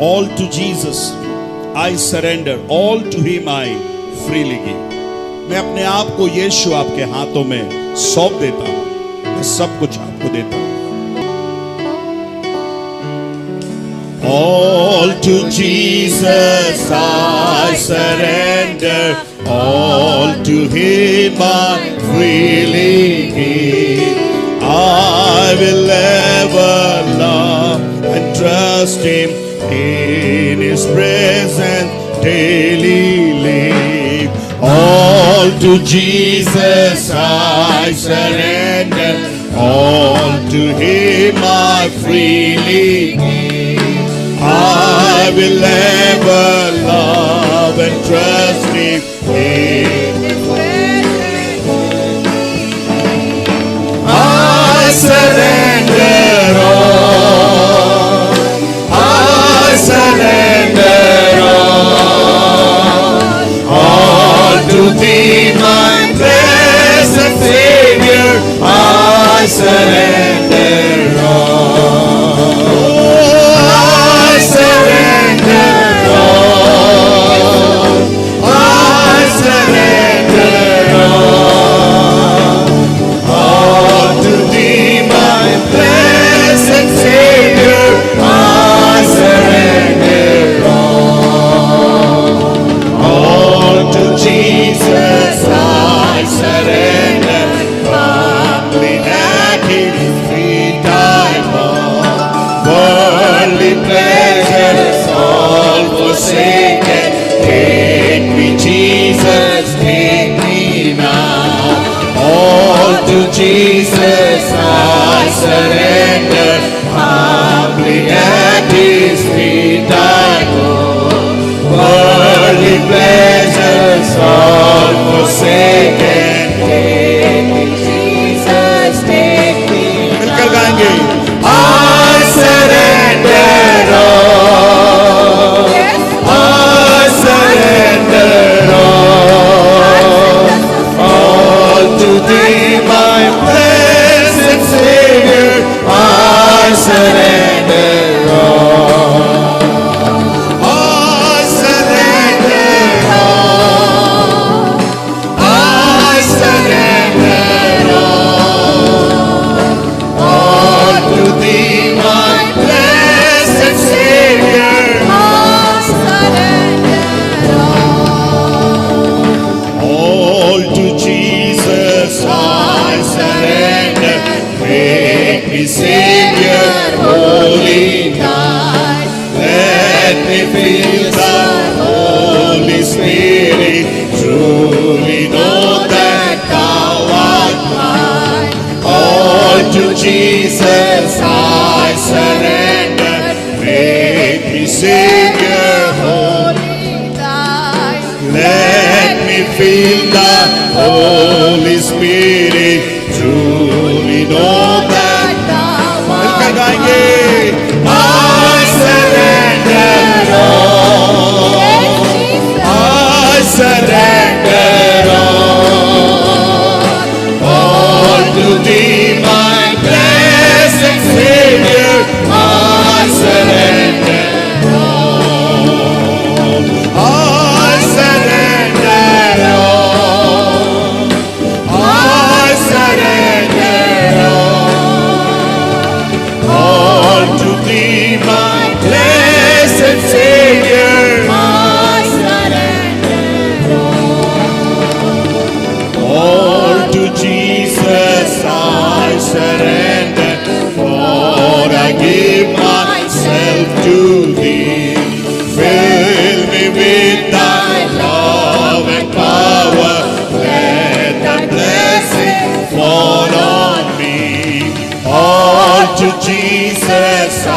All to Jesus I surrender, all to Him I freely give. मैं अपने आप को यीशु आपके हाथों में सौंप देता हूँ, मैं सब कुछ आपको देता हूँ। All to Jesus I surrender, all to Him I freely give. I will ever love and trust Him, in His presence daily live. All to Jesus I surrender, all to Him I freely give. I will ever love and trust Him, in His presence. I surrender all, I surrender all to Thee, my blessed Savior. I surrender all. I surrender all. I surrender all to Thee, my blessed Savior. I surrender all to Jesus. I surrender, humbly at His feet I fall. Worldly pleasures all forsaken, take me Jesus, take me now. All to Jesus I surrender, humbly at His feet I go. Worldly pleasures all forsaken, take me Jesus, take me now. मिलकर गाएंगे। I surrender all, I surrender all to Thee, my blessed Savior. I surrender all. I surrender all. I surrender all to Thee, my blessed Savior. I surrender all to Jesus I surrender. Make me Savior, holy God. Let me feel the Holy Spirit. Truly know that Thou art mine. All to Jesus I surrender. Make me Savior, holy God. Let me feel the Holy Spirit. Truly know that Thou art mine. I surrender all. I surrender all to Thee, my blessed Savior. I surrender all. I surrender all. I surrender all to Thee, my blessed Savior. I surrender all to Jesus I surrender, for I give myself to Thee. Fill me with Thy love and power, let Thy blessing fall on me. All to Jesus I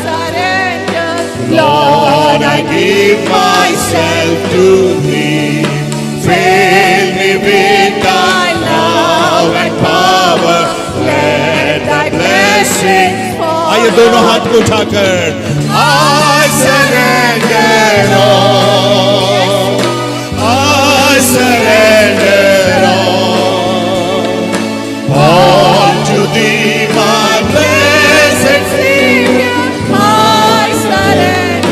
surrender, Lord, I give myself to Thee. Fill me with Thy love and power, let Thy blessing fall. आइए दोनों हाथ को उठाकर I surrender all. I surrender all to Thee, my blessed Savior. I surrender.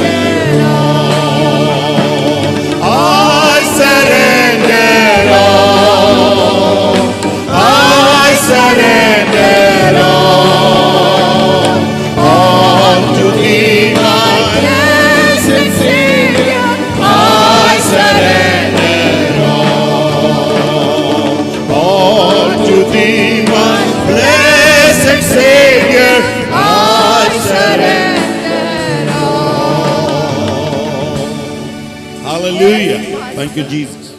Thank you Jesus.